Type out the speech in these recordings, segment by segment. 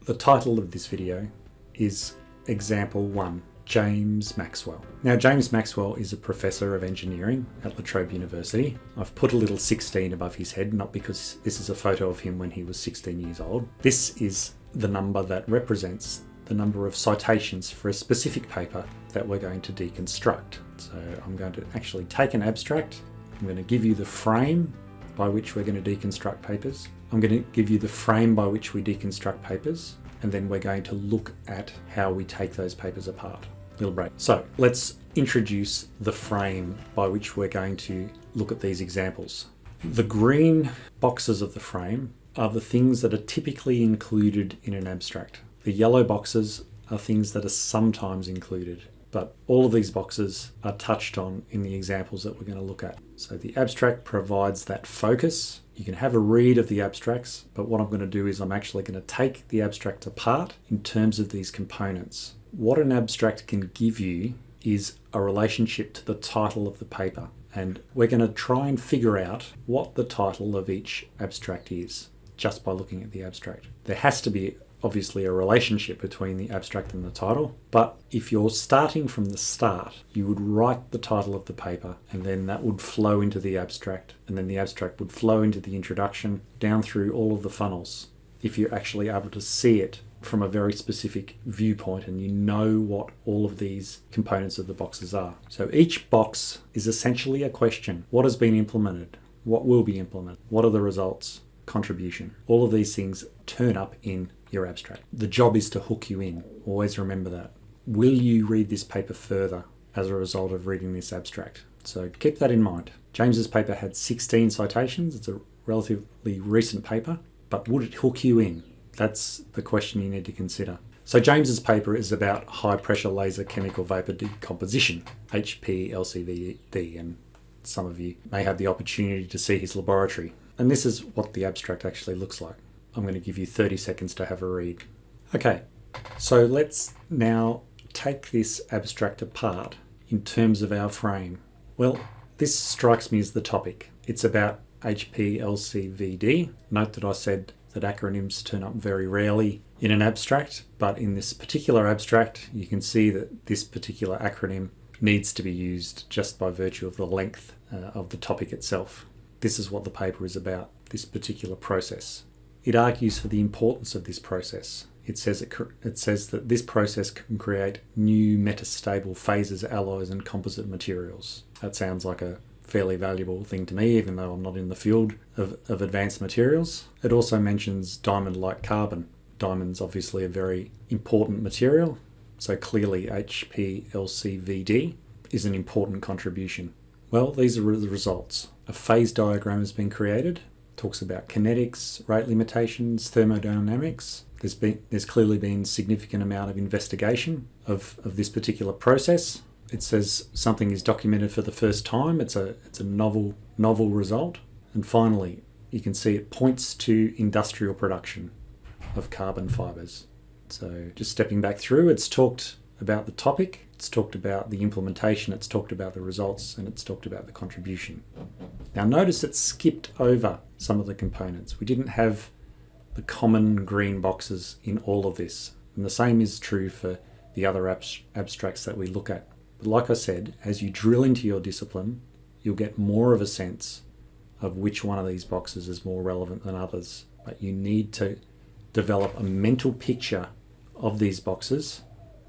The title of this video is Example 1, James Maxwell. Now, James Maxwell is a professor of engineering at La Trobe University. I've put a little 16 above his head, not because this is a photo of him when he was 16 years old. This is the number that represents the number of citations for a specific paper that we're going to deconstruct. So I'm going to actually take an abstract. I'm going to give you the frame by which we're going to deconstruct papers. I'm going to give you the frame by which we deconstruct papers, and then we're going to look at how we take those papers apart. Little break. So let's introduce the frame by which we're going to look at these examples. The green boxes of the frame are the things that are typically included in an abstract. The yellow boxes are things that are sometimes included, but all of these boxes are touched on in the examples that we're going to look at. So the abstract provides that focus. You can have a read of the abstracts, but what I'm going to do is I'm actually going to take the abstract apart in terms of these components. What an abstract can give you is a relationship to the title of the paper, and we're going to try and figure out what the title of each abstract is just by looking at the abstract. There has to be obviously a relationship between the abstract and the title, but if you're starting from the start, you would write the title of the paper, and then that would flow into the abstract, and then the abstract would flow into the introduction, down through all of the funnels. If you're actually able to see it from a very specific viewpoint and you know what all of these components of the boxes are. So each box is essentially a question. What has been implemented? What will be implemented? What are the results? Contribution. All of these things turn up in your abstract. The job is to hook you in. Always remember that. Will you read this paper further as a result of reading this abstract? So keep that in mind. James's paper had 16 citations. It's a relatively recent paper, but would it hook you in? That's the question you need to consider. So James's paper is about high pressure laser chemical vapor decomposition, HPLCVD, and some of you may have the opportunity to see his laboratory. And this is what the abstract actually looks like. I'm going to give you 30 seconds to have a read. Okay, so let's now take this abstract apart in terms of our frame. Well, this strikes me as the topic. It's about HPLCVD. Note that I said that acronyms turn up very rarely in an abstract, but in this particular abstract, you can see that this particular acronym needs to be used just by virtue of the length of the topic itself. This is what the paper is about, this particular process. It argues for the importance of this process. It says that this process can create new metastable phases, alloys, and composite materials. That sounds like a fairly valuable thing to me, even though I'm not in the field of advanced materials. It also mentions diamond-like carbon. Diamond's obviously a very important material, so clearly HPLCVD is an important contribution. Well, these are the results. A phase diagram has been created. It talks about kinetics, rate limitations, thermodynamics. There's clearly been significant amount of investigation of this particular process. It says something is documented for the first time. It's a novel result. And finally, you can see it points to industrial production of carbon fibers. So just stepping back through, it's talked about the topic, it's talked about the implementation, it's talked about the results, and it's talked about the contribution. Now notice it skipped over some of the components. We didn't have the common green boxes in all of this. And the same is true for the other abstracts that we look at. But like I said, as you drill into your discipline, you'll get more of a sense of which one of these boxes is more relevant than others. But you need to develop a mental picture of these boxes,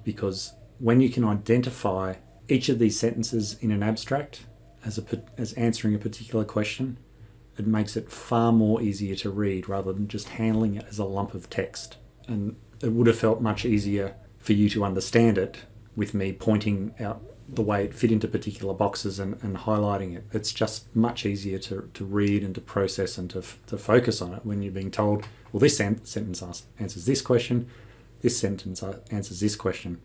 because when you can identify each of these sentences in an abstract as answering a particular question, it makes it far more easier to read rather than just handling it as a lump of text. And it would have felt much easier for you to understand it with me pointing out the way it fit into particular boxes and highlighting it. It's just much easier to read and to process and to focus on it when you're being told, well, this sentence answers this question, this sentence answers this question,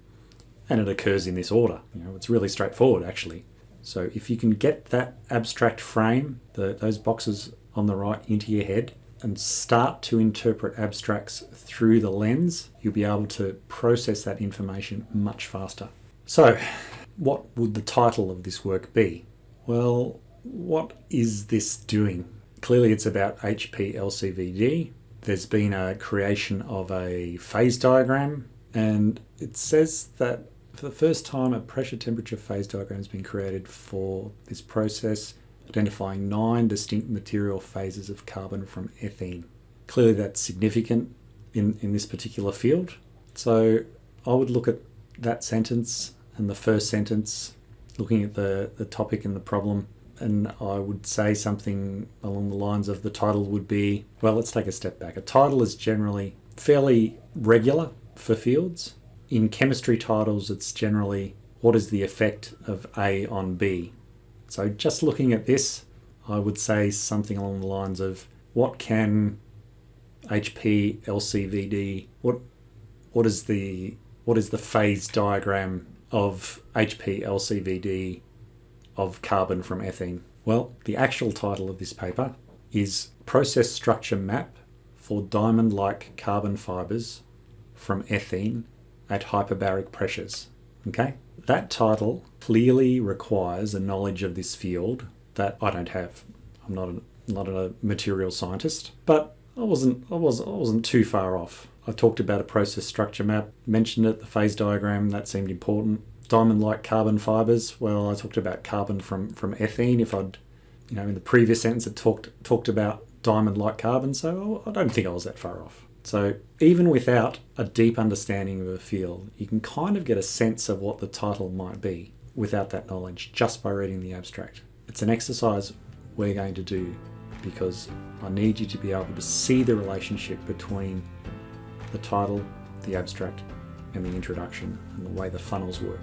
and it occurs in this order. It's really straightforward, actually. So if you can get that abstract frame, those boxes on the right, into your head, and start to interpret abstracts through the lens, you'll be able to process that information much faster. So what would the title of this work be? Well, what is this doing? Clearly it's about HPLCVD. there's been a creation of a phase diagram, and it says that for the first time a pressure temperature phase diagram has been created for this process, identifying 9 distinct material phases of carbon from ethene. Clearly that's significant in this particular field. So I would look at that sentence and the first sentence, looking at the topic and the problem, and I would say something along the lines of, the title would be, well, let's take a step back. A title is generally fairly regular for fields. In chemistry titles, it's generally, what is the effect of A on B? So just looking at this, I would say something along the lines of, what can HP LCVD, what is the phase diagram of HP LCVD of carbon from ethene? Well, the actual title of this paper is Process Structure Map for Diamond-like Carbon Fibers from Ethene at Hyperbaric Pressures. Okay? That title clearly requires a knowledge of this field that I don't have. I'm not a material scientist, but I wasn't too far off. I talked about a process structure map, mentioned it, the phase diagram, that seemed important. Diamond-like carbon fibers, well, I talked about carbon from ethene. If I'd, in the previous sentence it talked about diamond-like carbon, so I don't think I was that far off. So even without a deep understanding of a field, you can kind of get a sense of what the title might be without that knowledge, just by reading the abstract. It's an exercise we're going to do because I need you to be able to see the relationship between the title, the abstract, and the introduction, and the way the funnels work.